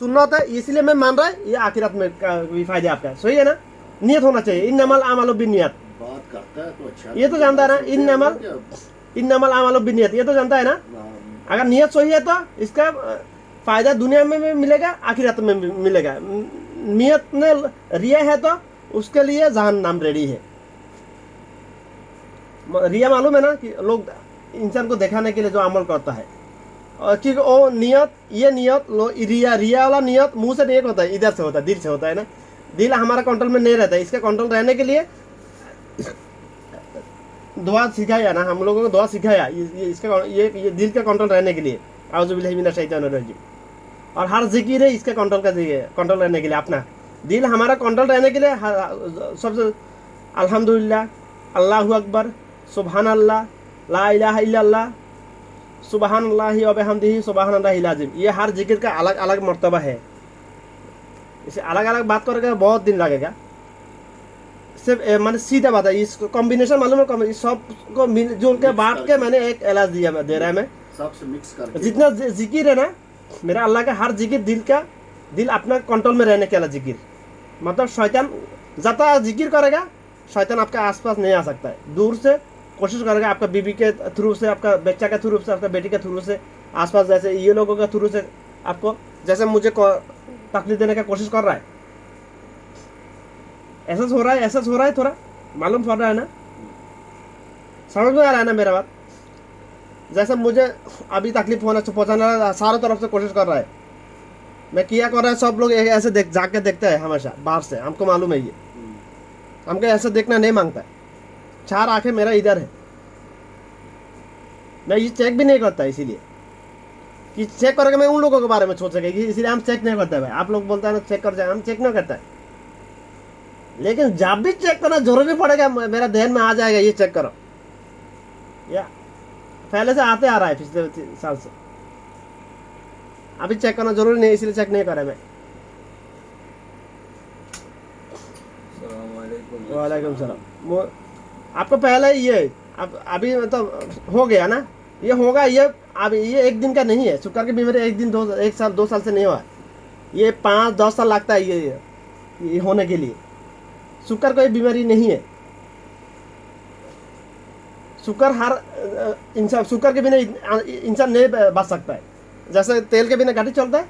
सुन्नत है इसलिए मैं मान रहा है, ये आखिरत में भी फायदा आपका, सही है ना। नियत होना चाहिए, इन्नमल आमालु बिन्नियत, बात करता है तो अच्छा, ये तो जानता है ना। इन्नमल आमालु बिन्नियत, ये तो जानता है ना। अगर नियत सही है तो इसका फायदा दुनिया में भी मिलेगा, आखिरत में भी मिलेगा। नियत में रिया है तो उसके लिए जहन्नम रेडी है। रिया मालूम है ना कि लोग इंसान को दिखाने के लिए जो अमल करता है, और कि वो नियत, ये नियत रिया वाला नियत मुंह से नहीं होता है, इधर से होता है, दिल से होता है ना। दिल हमारा कंट्रोल में नहीं रहता है। इसका कंट्रोल रहने के लिए दुआ सिखाया ना, हम लोगों को दुआ सिखाया इसका ये दिल का कंट्रोल रहने के लिए, आउज़ु बिल्लाहि मिनश शैतानिर रजीम। और हर जिक्र है इसके कंट्रोल का कंट्रोल रहने के लिए। अपना दिल हमारा कंट्रोल रहने के लिए सबसे अल्हम्दुलिल्लाह, अल्लाहु अकबर, सुबहान अल्लाह, ला इलाहा इल्लल्लाह, सुबहानल्लाहि व बिहम्दिही सुबहानल्लाहिल अज़ीम, ये हर जिक्र का अलग अलग मर्तबा है। इसे अलग अलग बात करेगा बहुत दिन लगेगा। सिर्फ मैंने सीधा बात है, इसको कॉम्बिनेशन मालूम है, सबको मिलजुल के बांट के मैंने एक इलाज दिया, दे रहा है मैं सबसे मिक्स करके। जितना जिक्र है ना मेरा अल्लाह का, हर जिक्र दिल अपना कंट्रोल में रहने के वाला जिक्र। मतलब शैतान ज़्यादा जिक्र करेगा, शैतान आपका आसपास नहीं आ सकता है। दूर से कोशिश करेगा, आपका बीबी के थ्रू से, आपका बच्चा के थ्रू से, आपका बेटी के थ्रू से, आसपास जैसे ये लोगों के थ्रू से आपको, जैसे मुझे तकलीफ देने का कोशिश कर रहा है, एहसास हो रहा है, थोड़ा मालूम पड़ रहा है ना, समझ में आ रहा है ना मेरा बात। जैसे मुझे अभी तकलीफ पहुंचाना सारों तरफ से कोशिश कर रहा है, मैं किया कर रहा है, सब लोग ऐसे जाके देखते हैं हमेशा बाहर से, हमको मालूम है ये, हमको ऐसे देखना नहीं मांगता है। 4 आंखें मेरा इधर है, मैं ये चेक भी नहीं करता, इसीलिए कि चेक करके मैं उन लोगों के बारे में सोच सकेगी, इसीलिए हम चेक नहीं करते भाई। आप लोग बोलते हैं ना चेक कर जाए, हम चेक नहीं करते, लेकिन जब भी चेक करना जरूरी पड़ेगा मेरा ध्यान में आ जाएगा, ये चेक करो, या पहले से आते आ रहा है पिछले साल से, अभी चेक करना जरूरी नहीं, इसलिए चेक नहीं करे मैं। वालेकुम सलाम। आपको पहले ये अभी मतलब हो गया ना, ये होगा, ये अब ये एक दिन का नहीं है। शुगर की बीमारी एक दिन, 1 साल 2 साल से नहीं हुआ, ये 5-10 साल लगता है ये होने के लिए। शुगर कोई बीमारी नहीं है। शुगर हर इंसान, शुगर के बिना इंसान नहीं बच सकता है। जैसे तेल के बिना गाड़ी चलता है,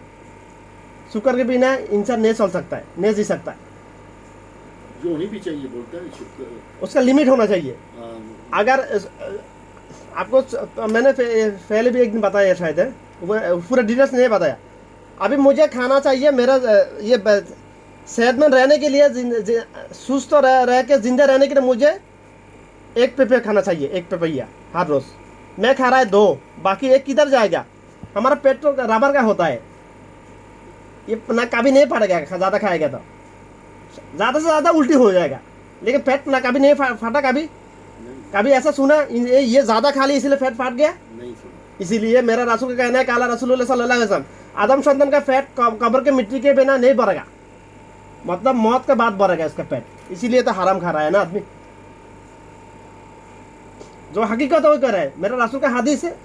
शुगर के बिना इंसान नहीं चल सकता है, नहीं जी सकता है। जो होनी भी चाहिए बोलते हैं शुगर, उसका लिमिट होना चाहिए। अगर आपको मैंने पहले भी एक दिन बताया शायद है, पूरा डिटेल्स नहीं बताया। अभी मुझे खाना चाहिए, मेरा ये सेहतमंद रहने के लिए, सुस्त रह के जिंदा रहने के लिए मुझे 1 पेपे खाना चाहिए, 1 पपैया हर रोज। मैं खा रहा है 2, बाकी 1 किधर जाएगा? हमारा पेट तो रबर का होता है, ये ना कभी नहीं फटेगा, ज़्यादा खाएगा तो ज़्यादा से ज़्यादा उल्टी हो जाएगा, लेकिन पेट ना कभी नहीं फटा। कभी ऐसा सुना ये ज़्यादा खा ली इसलिए पेट फट गया? नहीं सुना। इसीलिए मेरा रसूल का कहना है, काला रसूलुल्लाह सल्लल्लाहु अलैहि वसल्लम, आदम संतान का पेट कब्र के मिट्टी के बिना नहीं बढ़ेगा, मतलब मौत के बाद बढ़ेगा इसका पेट। इसीलिए तो हराम खा रहा है ना आदमी, जो हकीकत वो कर रहा है। मेरा रसूल का हदीस है,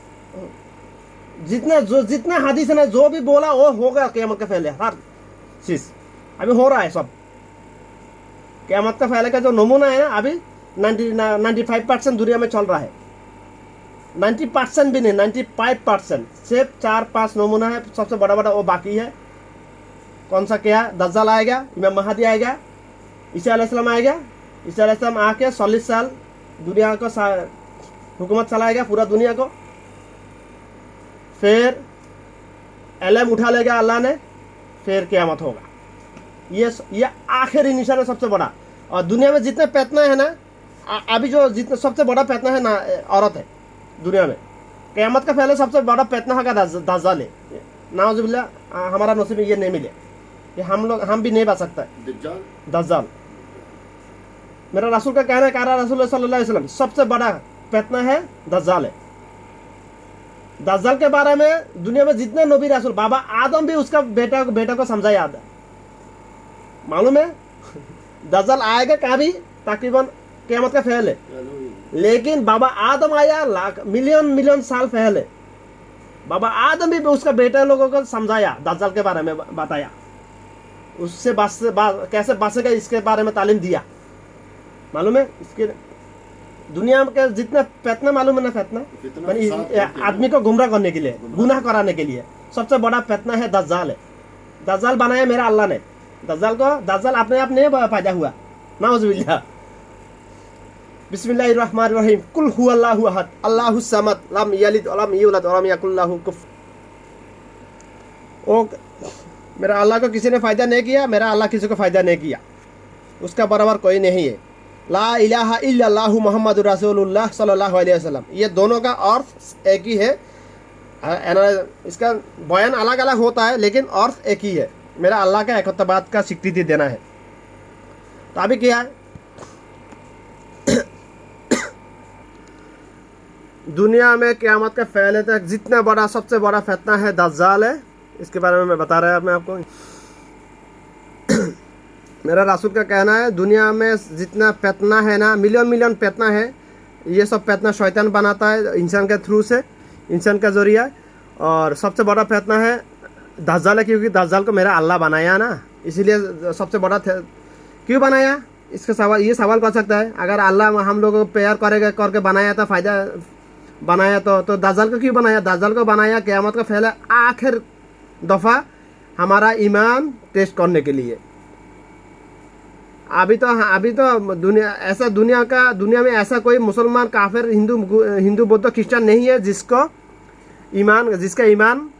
जितना हदीस है ना, जो भी बोला वो होगा क़यामत का पहले, हर चीज अभी हो रहा है सब। क़यामत का पहले का जो नमूना है ना, अभी 95% दुनिया में चल रहा है। 90% भी नहीं, 95%, सिर्फ 4-5 नमूना है सबसे बड़ा वो बाकी है। कौन सा? क्या? दज्जाल आएगा, इमाम महदी आएगा, ईसा अलैहिस्सलाम आएगा। ईसा अलैहिस्सलाम आके 40 साल दुनिया को हुकूमत चलाएगा, पूरा दुनिया को। फिर एलम उठा लेगा अल्लाह ने, फिर क़यामत होगा। ये आखिरी निशान है सबसे बड़ा। और दुनिया में जितने पैतना है ना, अभी जो जितना सबसे बड़ा पैतना है ना, औरत है दुनिया में। क़यामत का पहले सबसे बड़ा पैतना होगा दज्जाल है। नाउज़ुबिल्लाह, हमारा नसीब में ये नहीं मिले, ये हम भी नहीं बच सकता है। दज्जाल मेरा रसूल का कहना है, कारा रसूल सल्लल्लाहु अलैहि वसल्लम, सबसे बड़ा पैतना है दज्जाल है। दज्जाल के बारे में दुनिया में जितने नबी रसूल, बाबा आदम भी उसका बेटा को समझाया, मालूम है? दज्जाल आएगा कभी तकरीबन क़यामत का पहले, लेकिन बाबा आदम आया मिलियन साल पहले। बाबा आदम भी उसका बेटा लोगों को समझाया, दज्जाल के बारे में बताया, उससे कैसे बचेगा इसके बारे में तालीम दिया। मालूम है इसके दुनिया के जितना फितना मालूम है ना, फितना फितना मानी साथ होते हैं। आदमी को गुमराह करने के लिए, गुनाह कराने के लिए सबसे बड़ा फितना है दज्जाल है। दज्जाल बनाया मेरा अल्लाह ने। दज्जाल अपने आप नहीं पैदा हुआ, नाउजुबिल्लाह। बिस्मिल्लाहिर्रहमानिर्रहीम। कुल हुवल्लाहु अहद अल्लाहुस समद लम यलिद वलम यूलद वलम यकुल लहु कुफुवन। ओ मेरा अल्लाह को किसी ने फ़ायदा नहीं किया, मेरा अल्लाह किसी को फ़ायदा नहीं किया, उसका बराबर कोई नहीं है। ला इलाहा इल्लल्लाहु मुहम्मदुर रसूलुल्लाह सल्लल्लाहु अलैहि वसल्लम, ये दोनों का अर्थ एक ही है। इसका बयान अलग अलग होता है लेकिन अर्थ एक ही है। मेरा अल्लाह का एकत्ववाद का स्वीकृति देना है। तो अभी क्या है, दुनिया में क़यामत के फैले तक जितना बड़ा सबसे बड़ा फितना है दज्जाल है। इसके बारे में मैं बता रहा मैं आपको। मेरा रासूल का कहना है दुनिया में जितना फितना है ना, मिलियन मिलियन फितना है, ये सब फितना शैतान बनाता है इंसान के थ्रू से, इंसान का जरिया। और सबसे बड़ा फितना है दज्जाल है, क्योंकि दज्जाल को मेरा अल्लाह बनाया ना, इसीलिए सबसे बड़ा क्यों बनाया, इसका सवाल ये सवाल कर सकता है। अगर अल्लाह हम लोगों को प्यार करेगा करके बनाया तो फ़ायदा बनाया तो दज्जाल को क्यों बनाया? दज्जाल को बनाया क़यामत का फैला आखिर दफ़ा हमारा ईमान टेस्ट करने के लिए। अभी तो दुनिया में ऐसा कोई मुसलमान, काफिर, हिंदू बौद्ध क्रिश्चियन नहीं है जिसका ईमान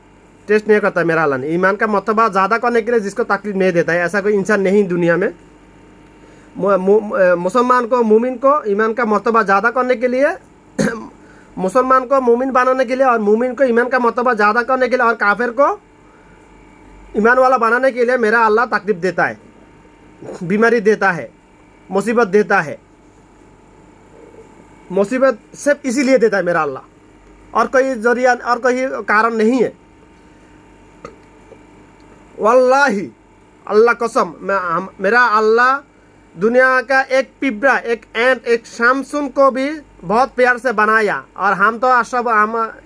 टेस्ट नहीं करता मेरा अल्लाह ने। ईमान का मर्तबा ज़्यादा करने के लिए जिसको तकलीफ नहीं देता है, ऐसा कोई इंसान नहीं दुनिया में। मुसलमान को, मुमिन को ईमान का मर्तबा ज़्यादा करने के लिए मुसलमान को मुमिन बनाने के लिए, और मुमिन को ईमान का मर्तबा ज़्यादा करने के लिए, और काफिर को ईमान वाला बनाने के लिए मेरा अल्लाह तकलीफ देता है, बीमारी देता है, मुसीबत देता है। मुसीबत सिर्फ इसीलिए देता है मेरा अल्लाह, और कोई जरिया और कोई कारण नहीं है। वल्लाही अल्लाह कसम, मेरा अल्लाह दुनिया का एक पिपरा, एक एंट, एक शामसुन को भी बहुत प्यार से बनाया। और हम तो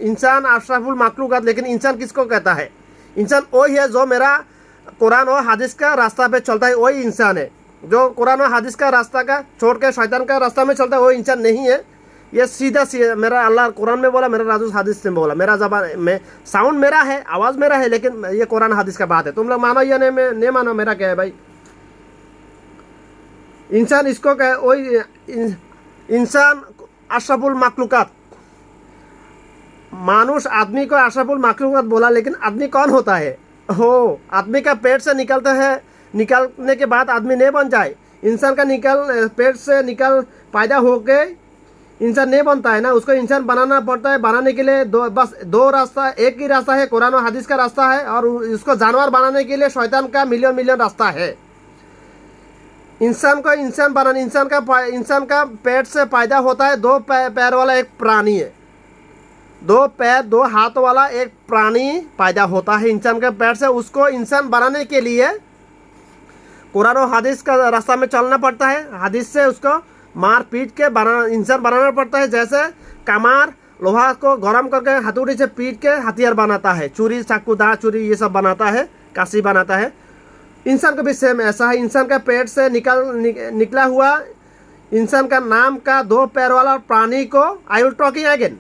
इंसान अशरफुल मखलूक़ात, लेकिन इंसान किसको कहता है? इंसान वही है जो मेरा कुरान और हदीस का रास्ता पे चलता है, वही इंसान है। जो कुरान और हदीस का रास्ता का छोड़ के शैतान का रास्ता में चलता है वो इंसान नहीं है। ये सीधा मेरा अल्लाह कुरान में बोला, मेरा राजूस हदीस में बोला। मेरा जबान में साउंड मेरा है, आवाज़ मेरा है, लेकिन ये कुरान हदीस का बात है। तुम लोग मानो या नहीं मानो, मेरा क्या है भाई। इंसान इसको कहे, वही इंसान अशरफुल मखलूक़ात। मानुष आदमी को अशरफुल मखलूक़ात बोला, लेकिन आदमी कौन होता है? हो, आदमी का पेट से निकलता है, निकलने के बाद आदमी नहीं बन जाए। इंसान का पेट से पैदा होके इंसान नहीं बनता है ना, उसको इंसान बनाना पड़ता है। बनाने के लिए बस दो रास्ता, एक ही रास्ता है, कुरान और हदीस का रास्ता है, और उसको जानवर बनाने के लिए शैतान का मिलियन मिलियन रास्ता है। इंसान को इंसान बनाने, इंसान का पेट से पैदा होता है दो पैर वाला एक प्राणी है, दो पैर दो हाथ वाला एक प्राणी पैदा होता है इंसान के पेट से। उसको इंसान बनाने के लिए कुरान और हदीस का रास्ता में चलना पड़ता है। हदीस से उसको मार पीट के इंसान बनाना पड़ता है। जैसे कमार लोहा को गरम करके हथौड़ी से पीट के हथियार बनाता है, छुरी, चाकू, दा छुरी ये सब बनाता है, काशी बनाता है। इंसान का भी सेम ऐसा है। इंसान का पेट से निकला हुआ इंसान का नाम का दो पैर वाला प्राणी को, आई विल टॉकिंग अगेन,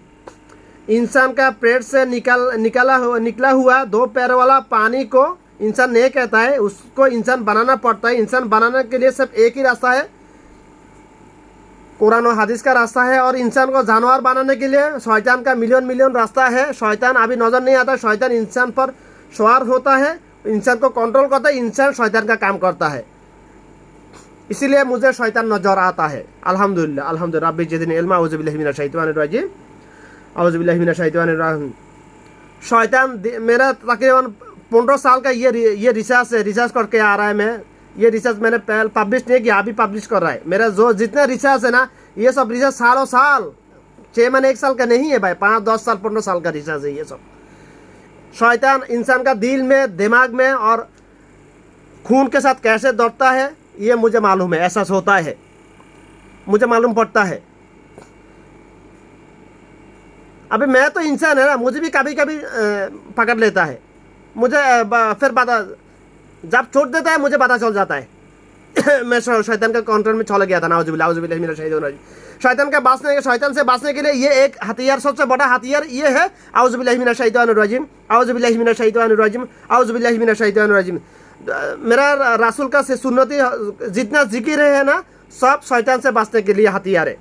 इंसान का पेट से निकला हुआ दो पैर वाला प्राणी को इंसान नहीं कहता है, उसको इंसान बनाना पड़ता है। इंसान बनाने के लिए सिर्फ एक ही रास्ता है, कुरान और हदीस का रास्ता है। और इंसान को जानवर बनाने के लिए शैतान का मिलियन मिलियन रास्ता है। शैतान अभी नज़र नहीं आता, शैतान इंसान पर सवार होता है, इंसान को कंट्रोल करता है, इंसान शैतान का काम करता है। इसीलिए मुझे शैतान नजर आता है। अल्हम्दुलिल्लाह अल्हम्दुलिल्लाह रब्बी ज़िदनी इल्मा औज़ु बिल्लाहि मिनश शैतानिर रजीम औज़ु बिल्लाहि मिनश शैतानिर रजीम। शैतान मेरा तकरीबन 15 साल का ये रिसर्च करके आ रहा है। मैं ये रिसर्च मैंने पहले पब्लिश नहीं किया, अभी पब्लिश कर रहा है। मेरा जो जितना रिसर्च है ना, ये सब रिसर्च सालों साल, 6 महीने 1 साल का नहीं है भाई, 5, 10 साल 15 साल का रिसर्च है ये सब। शैतान इंसान का दिल में, दिमाग में और खून के साथ कैसे दौड़ता है ये मुझे मालूम है, एहसास होता है, मुझे मालूम पड़ता है। अभी मैं तो इंसान है ना, मुझे भी कभी कभी पकड़ लेता है, मुझे फिर पता, जब छोड़ देता है मुझे पता चल जाता है मैं शैतान के कंट्रोल में चला गया था। नाउजुबिल्लाह मिनश शैतानिर रजीम। शैतान से बचने के लिए ये एक हथियार, सबसे बड़ा हथियार ये है, आउजुबिल्लाह मिनश शैतानिर रजीम, आउजुबिल्लाह मिनश शैतानिर रजीम, आउजुबिल्लाह मिनश शैतानिर रजीम। मेरा रसूल का से सुन्नती जितना जिक्र है ना, सब शैतान से बचने के लिए हथियार है।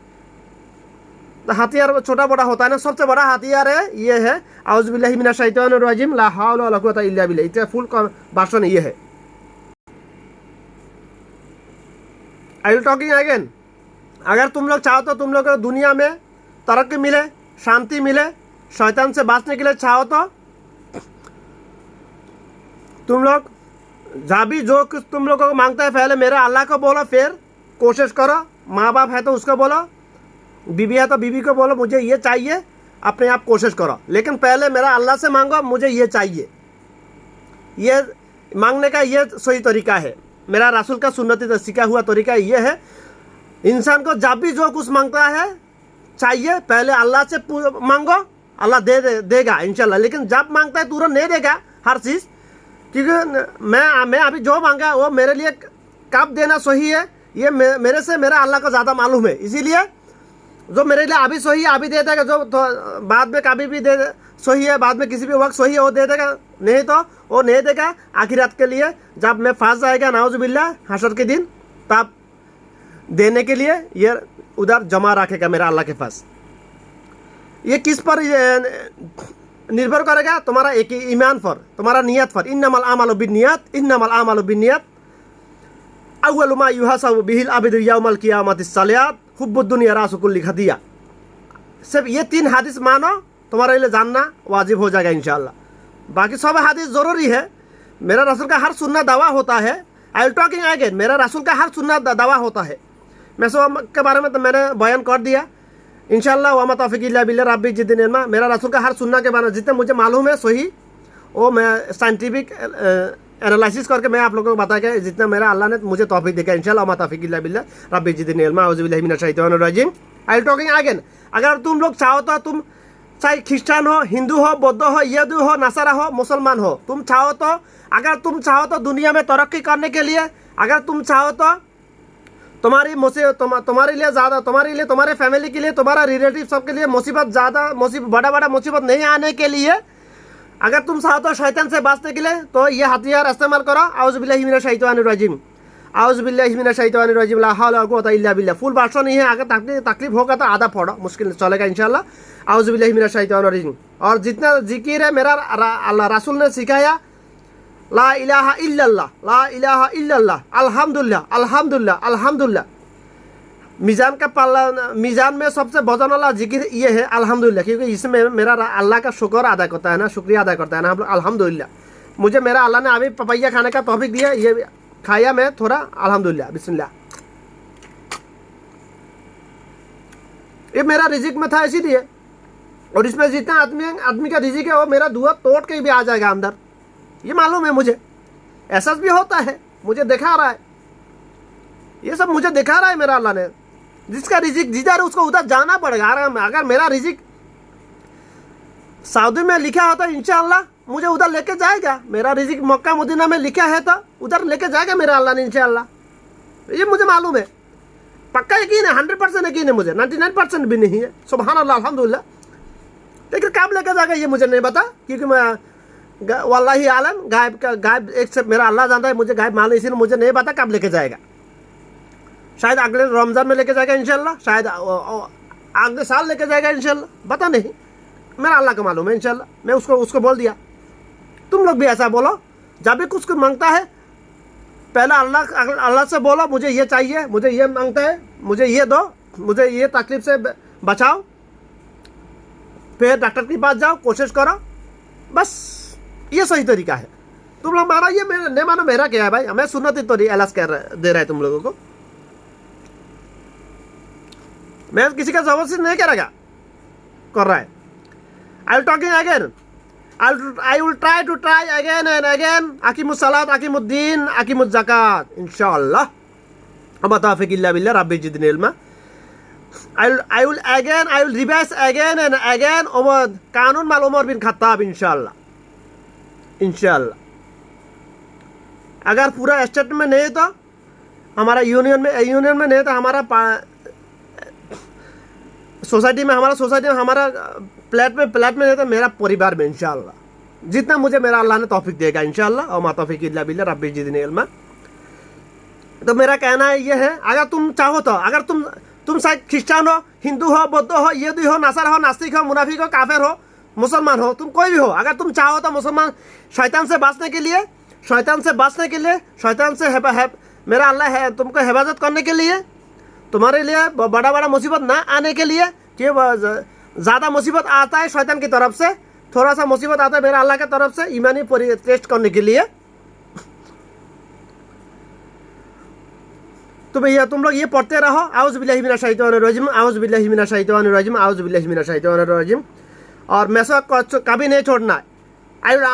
तो हथियार छोटा बड़ा होता है ना, सबसे बड़ा हथियार है ये है आउजुबिल्लाह मिनश शैतानिर रजीम, ला हौला वला कुव्वता इल्ला बिल्लाह। इसका फुल वर्जन ये है। I will talking again. अगर तुम लोग चाहो तो तुम लोग को दुनिया में तरक्की मिले, शांति मिले, शैतान से बचने के लिए चाहो तो तुम लोग जहाँ भी जो कुछ तुम लोगों को मांगता है, पहले मेरे अल्लाह को बोलो, फिर कोशिश करो। माँ बाप है तो उसको बोलो, बीवी है तो बीवी को बोलो मुझे ये चाहिए, अपने आप कोशिश करो। लेकिन पहले मेरा अल्लाह से मांगो मुझे ये चाहिए। ये मांगने का ये सही तरीका है, मेरा रसूल का सुन्नती सीखा हुआ तरीका ये है। इंसान को जब भी जो कुछ मांगता है चाहिए, पहले अल्लाह से मांगो, अल्लाह देगा इंशाल्लाह। लेकिन जब मांगता है तुरंत नहीं देगा हर चीज़, क्योंकि मैं अभी जो मांगा वो मेरे लिए कब देना सही है ये मेरे से मेरा अल्लाह को ज़्यादा मालूम है। इसीलिए जो मेरे लिए अभी सही है अभी दे देगा, जो तो बाद में कभी भी दे सही है, बाद में किसी भी वक्त सही है वो दे देगा, नहीं तो वो नहीं देगा। आखिरत के लिए जब मैं फंस जाएगा नाउजुबिल्लाह हशर के दिन, तब देने के लिए ये उधर जमा रखेगा मेरा अल्लाह के पास। ये किस पर निर्भर करेगा? तुम्हारा एक ईमान पर, तुम्हारा नियत पर। इन्नमल आमालु बिन्नियात, इन्नमल आमालु बिन्नियात, अव्वलु मा युहासाबु बिहिल अब्दु यौमल कियामतिस सलात, हुब्बुद दुनिया रासु कुल्ली खतिया। सिर्फ ये 3 हदीस मानो, तुम्हारे लिए जानना वाजिब हो जाएगा इंशाल्लाह। बाकी सब हदीस ज़रूरी है। मेरा रसूल का हर सुन्ना दवा होता है। आई विल टॉकिंग अगेन, मेरा रसूल का हर सुन्ना दवा होता है। मैं सब के बारे में तो मैंने बयान कर दिया इंशाल्लाह। वमा तौफीक इल्ला बिल्लाह रब्बी जिद्दिन इल्मा। मेरा रसूल का हर सुन्ना के बारे में जितना मुझे मालूम है सही, वो मैं साइंटिफिक एनालिसिस करके मैं आप लोगों को बता के जितना मेरा अल्लाह ने मुझे तौफीक देगा इंशाल्लाह। वमा तौफीक इल्ला बिल्लाह रब्बी जिद्दिन इल्मा, औज़ु बिल्लाहि मिनश शैतानिर रजीम। I will talking again. अगर तुम लोग चाहो तो तुम चाहे ख्रिस्टान हो, हिंदू हो, बौद्ध हो, यहूदी हो, नसारा हो, मुसलमान हो, तुम चाहो तो, अगर तुम चाहो तो दुनिया में तरक्की करने के लिए, अगर तुम चाहो तो तुम्हारे लिए ज़्यादा, तुम्हारे लिए, तुम्हारे फैमिली के लिए, तुम्हारा रिलेटिव सबके लिए मुसीबत ज़्यादा, बड़ा मुसीबत नहीं आने के लिए, अगर तुम चाहो तो शैतान से बचने के लिए, तो ये हथियार इस्तेमाल करो। औज़ु बिल्लाहि मिनश शैतानिर रजीम, औज़ु बिल्लाहि मिनश शैतानिर रजीम, ला हौला वला कुव्वता इल्ला बिल्लाह। फुल वर्जन नहीं है, अगर तकलीफ होगा तो आधा पढ़ो, मुश्किल चलेगा इंशाल्लाह। औज़ु बिल्लाहि मिनश शैतानिर रजीम। और जितना जिक्र है मेरा अल्लाह रसूल ने सिखाया, ला इलाहा इल्लल्लाह, ला इलाहा इल्लल्लाह, अल्हम्दुलिल्लाह, अल्हम्दुलिल्लाह, अल्हम्दुलिल्लाह। मीज़ान का पल्ला, मीज़ान में सबसे वजन वाला जिक्र ये है अल्हम्दुलिल्लाह, क्योंकि इसमें मेरा अल्लाह का शुक्र अदा करता है ना, शुक्रिया अदा करता है ना हम लोग अल्हम्दुलिल्लाह। मुझे मेरा अल्लाह ने अभी पपैया खाने का तौफीक दिया, ये खाया मैं थोड़ा, अल्हम्दुलिल्लाह, बिस्मिल्लाह। ये मेरा रिजिक में था इसीलिए, और इसमें जितना आदमी का रिजिक है वो मेरा दुआ तोड़ के भी आ जाएगा अंदर, ये मालूम है मुझे। एहसास भी होता है, मुझे दिखा रहा है, ये सब मुझे दिखा रहा है मेरा अल्लाह ने। जिसका रिजिक जिधर उसको उधर जाना पड़ेगा। अगर मेरा रिजिक सऊदी में लिखा होता तो इंशाअल्लाह मुझे उधर लेके जाएगा। मेरा रिजिक मक्का मदीना में लिखा है तो उधर लेके जाएगा मेरा अल्लाह ने इंशाअल्लाह, ये मुझे मालूम है, पक्का यकीन है, 100% यकीन है मुझे, 99% भी नहीं है। सुभान अल्लाह, अल्हम्दुलिल्लाह। लेकिन कब लेके जाएगा ये मुझे नहीं पता, क्योंकि मैं वल्लाही आलम, गायब एक से मेरा अल्लाह जानता है, मुझे गायब मालूम, इसीलिए मुझे नहीं पता कब लेके जाएगा। शायद अगले रमज़ान में लेके जाएगा इंशाल्लाह, शायद अगले साल लेके जाएगा इंशाल्लाह, पता नहीं, मेरा अल्लाह को मालूम है इंशाल्लाह। मैं उसको बोल दिया। तुम लोग भी ऐसा बोलो, जब भी कुछ मांगता है पहले अल्लाह से बोलो मुझे ये चाहिए, मुझे ये मांगता है, मुझे ये दो, मुझे ये तकलीफ से बचाओ, फिर डॉक्टर के पास जाओ, कोशिश करो, बस ये सही तरीका है। तुम लोग मानो ये नहीं मानो, मेरा क्या है भाई, मैं सुन्नत तो एलास दे रहा है तुम लोगों को, मैं किसी का जबरदस्ती नहीं करेगा, कर रहा है। I will talking again, I will try again and again. अकीमुस सलात, अकीमुद्दीन, अकीमुज ज़कात इंशाअल्लाह। वमा तौफीक इल्ला बिल्लाह रब्बी जिदनी इल्मा। I will revise again and again Umar कानून माल उमर बिन खत्ताब इंशाल्लाह। अगर पूरा स्टेट में नहीं तो हमारा यूनियन में नहीं तो हमारा सोसाइटी में हमारा प्लेट में नहीं तो मेरा परिवार में इंशाल्लाह, जितना मुझे मेरा अल्लाह ने तौफीक देगा इंशाल्लाह। और मा तौफीक इल्ला बिल्लाह रब्बी ज़िदनी इल्मा। तो मेरा कहना ये है, अगर तुम चाहो तो, अगर तुम शायद क्रिश्चियन हो, हिंदू हो, बौद्ध हो, यहूदी हो, नसर हो, नास्तिक हो, मुनाफिक हो, काफिर हो, मुसलमान हो, तुम कोई भी हो, अगर तुम चाहो तो मुसलमान शैतान से बचने के लिए शैतान से मेरा अल्लाह है तुमको हिफाजत करने के लिए, तुम्हारे लिए बड़ा मुसीबत ना आने के लिए, कि ज़्यादा मुसीबत आता है शैतान की तरफ से, थोड़ा सा मुसीबत आता है मेरा अल्लाह की तरफ से, ईमानी टेस्ट करने के लिए। तो भैया तुम लोग ये पढ़ते रहो, आउज़ु बिल्लाहि मिनश शैतानिर रजीम, आउज़ु बिल्लाहि मिनश शैतानिर रजीम, आउज़ु बिल्लाहि मिनश शैतानिर रजीम। और मैसवाक को कभी नहीं छोड़ना है।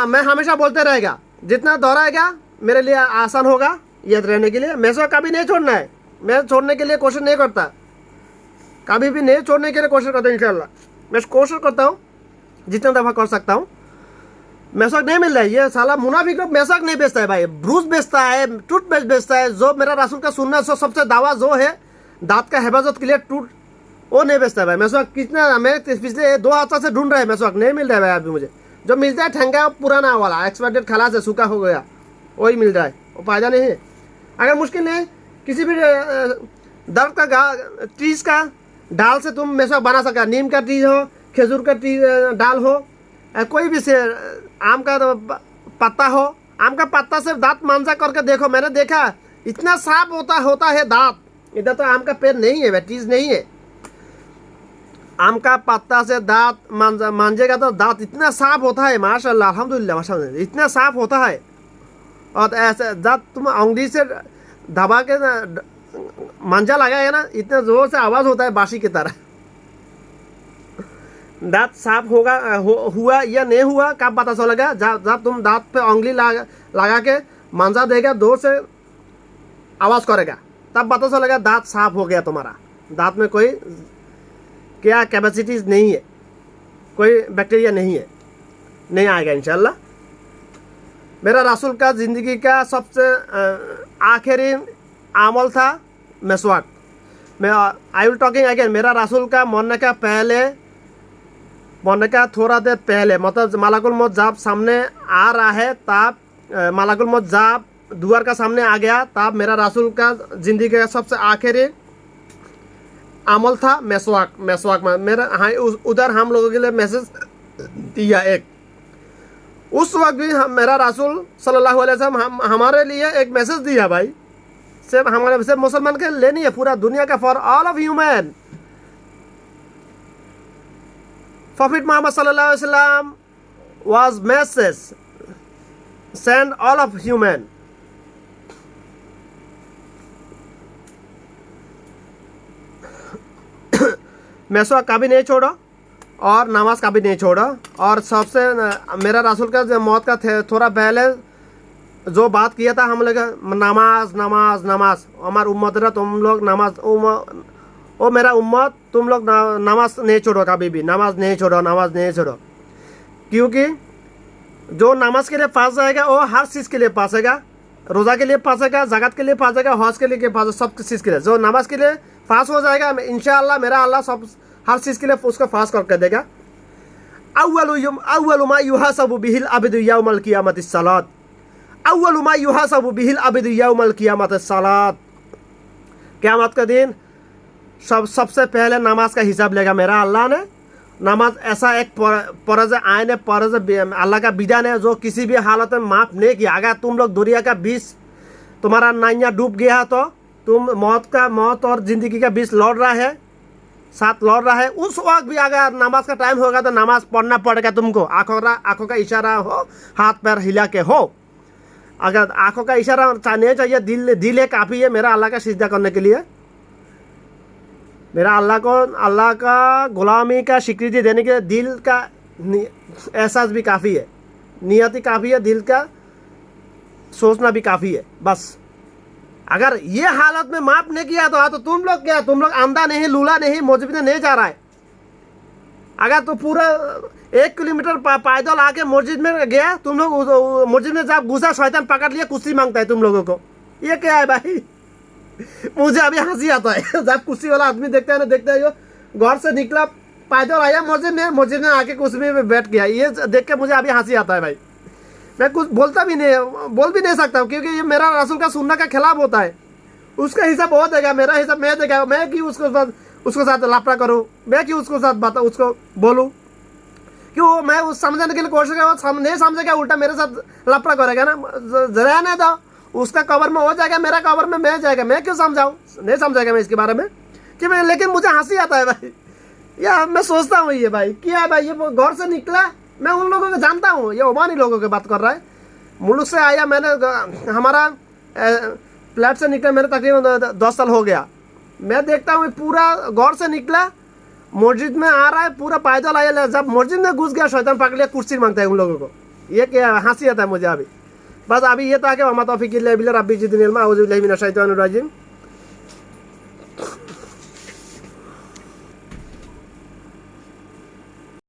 मैं हमेशा बोलते रहेगा, जितना दोहराएगा मेरे लिए आसान होगा याद रहने के लिए। मैसवाक कभी नहीं छोड़ना है। मैं छोड़ने के लिए कोशिश नहीं करता, कभी भी नहीं छोड़ने के लिए कोशिश करता हूँ इंशाल्लाह। मैं कोशिश करता हूँ जितना दफ़ा कर सकता हूँ। मैसवाक नहीं मिल रहा है, ये साला मुनाफिक लोग मैसवाक नहीं बेचता है भाई, ब्रूस बेचता है, टूथपेस्ट बेचता है। जो मेरा रसूल का सुनना सबसे दावा जो है दांत का हिफाजत के लिए वो नहीं बेचता है भाई। मैसवाक कितना मैं पिछले 2 हफ्ते से ढूंढ रहा है, मैसवाक नहीं मिल रहा है भाई अभी मुझे। जो मिलता है ठंगा पुराना वाला, एक्सपायर्ड खलास है, सूखा हो गया, वही मिल रहा है, वो फायदा नहीं है। अगर मुश्किल है किसी भी दर्द का ट्रीज का डाल से तुम मैसवाक बना सका, नीम का ट्रीज हो, खजूर का ट्री डाल हो, कोई भी से आम का पत्ता हो, आम का पत्ता से दांत मांजा करके देखो, मैंने देखा इतना साफ होता है दांत। इधर तो आम का पेड़ नहीं है, ट्रीज नहीं है, आम का पत्ता से दांत मांजेगा तो दांत इतना साफ होता है, माशाल्लाह अल्हम्दुलिल्लाह माशाल्लाह, इतना साफ होता है। और ऐसे दांत तुम उंगली से दबा के मांजा लगाएगा ना, इतना जोर से आवाज़ होता है बांसुरी की तरह। दांत साफ हुआ या नहीं हुआ कब पता चलेगा? जब तुम दांत पे उंगली लगा के मांजा देगा, जोर से आवाज़ करेगा, तब पता चलेगा दांत साफ हो गया तुम्हारा। दांत में कोई क्या कैपेसिटीज नहीं है, कोई बैक्टीरिया नहीं है, नहीं आएगा इंशाल्लाह। मेरा रसूल का ज़िंदगी का सबसे आखिरी अमल था मैसवाक। मैं आई विल टॉकिंग अगेन, मेरा रसूल का मरने का थोड़ा देर पहले, मतलब मलाकुल मौत जब सामने आ रहा है, तब मलाकुल मौत जब द्वार का सामने आ गया, तब मेरा रसूल का ज़िंदगी का सबसे आखिरी अमल था मैसवाक में। मेरा हाँ उधर हम लोगों के लिए मैसेज दिया एक, उस वक्त भी मेरा रसूल सल्लल्लाहु अलैहि वसल्लम हमारे लिए एक मैसेज दिया भाई, सिर्फ हमारे सिर्फ मुसलमान के लिए नहीं है, पूरा दुनिया का, for all of human. Prophet Muhammad sallallahu alaihi wasallam was message send all of human. मैसवाक कभी नहीं छोड़ो और नमाज कभी नहीं छोड़ो। और सबसे मेरा रसूल का जब मौत का थोड़ा पहले जो बात किया था हम लोग, नमाज नमाज नमाज, हमारे उम्मत रहा तुम लोग नमाज, ओ मेरा उम्मत तुम लोग नमाज नहीं छोड़ो, कभी भी नमाज नहीं छोड़ो। क्योंकि जो नमाज के लिए पास जाएगा वो हर चीज़ के लिए पासेगा, रोज़ा के लिए पासेगा, ज़कात के लिए पासेगा, हज के लिए पास, सब चीज़ के लिए। जो नमाज के लिए पास हो जाएगा इंशाअल्लाह मेरा अल्लाह सब हर चीज़ के लिए उसको पास करके देगा। अव्वलु मा युहासबु बिहिल अब्दु यौमल क़ियामति सलात, अव्वलु मा युहासबु बिहिल अब्दु यौमल क़ियामति सलात। क़यामत का दिन सबसे पहले नमाज का हिसाब लेगा मेरा अल्लाह ने। नमाज ऐसा एक फर्ज आयन फर्ज अल्लाह का विधान है जो किसी भी हालत में माफ़ नहीं किया। अगर तुम लोग दुनिया का बीच तुम्हारा नैया डूब गया तो तुम मौत और ज़िंदगी का बीच लौट रहा है, साथ लौट रहा है, उस वक्त भी अगर नमाज का टाइम होगा तो नमाज पढ़ना पड़ेगा तुमको। आँखों का इशारा हो, हाथ पैर हिला के हो। अगर आँखों का इशारा नहीं चाहिए, दिल है काफ़ी है मेरा अल्लाह का सिजदा करने के लिए। मेरा अल्लाह का गुलामी का स्वीकृति देने के लिए दिल का एहसास भी काफ़ी है, नियत ही काफ़ी है, दिल का सोचना भी काफ़ी है। बस अगर ये हालत में माफ नहीं किया तो तुम लोग क्या, तुम लोग अंधा नहीं, लूला नहीं, मस्जिद में नहीं जा रहा है। अगर तो पूरा 1 किलोमीटर पैदल आके मस्जिद में गया, तुम लोग मस्जिद में जब घुसा शैतान पकड़ लिया, कुर्सी मांगता है तुम लोगों को। ये क्या है भाई? मुझे अभी हंसी आता है जब कुर्सी वाला आदमी देखता है ना, देखता है जो घर से निकला, पैदल आया मस्जिद में आके कुर्सी में बैठ गया। ये देख के मुझे अभी हंसी आता है भाई। मैं कुछ बोल भी नहीं सकता हूँ, क्योंकि ये मेरा रसूल का सुन्ना का खिलाफ होता है। उसका हिसाब वो देगा, मेरा हिसाब मैं देगा। मैं क्यों उसके साथ लापड़ा करूँ, मैं क्यों उसको साथ उसको बोलूँ? क्यों मैं उस समझाने के लिए कोशिश करूँ, नहीं समझेगा, उल्टा मेरे साथ लापड़ा करेगा ना। जरा नहीं दो, उसका कवर में हो जाएगा, मेरा कवर में मैं जाएगा। मैं क्यों समझाऊँ? नहीं समझाएगा मैं इसके बारे में कि मैं, लेकिन मुझे हंसी आता है भाई। या मैं सोचता हूँ ये भाई क्या है भाई, ये घर से निकला, मैं उन लोगों को जानता हूँ, ये ओमानी लोगों की बात कर रहा है। मुल्क से आया, मैंने हमारा फ्लैट से निकला मेरे तकरीबन 10 साल हो गया। मैं देखता हूँ पूरा घर से निकला, मस्जिद में आ रहा है, पूरा पैदल आया, जब मस्जिद में घुस गया शैतान पकड़ लिया, कुर्सी मांगता है उन लोगों को। ये क्या हंसी आता है मुझे अभी। बस अभी ये था कि वमा तौफीक इल्ला बिल्लाह, रब्बी ज़िदनी इल्मा, औज़ु बिल्लाहि मिनश शैतानिर रजीम।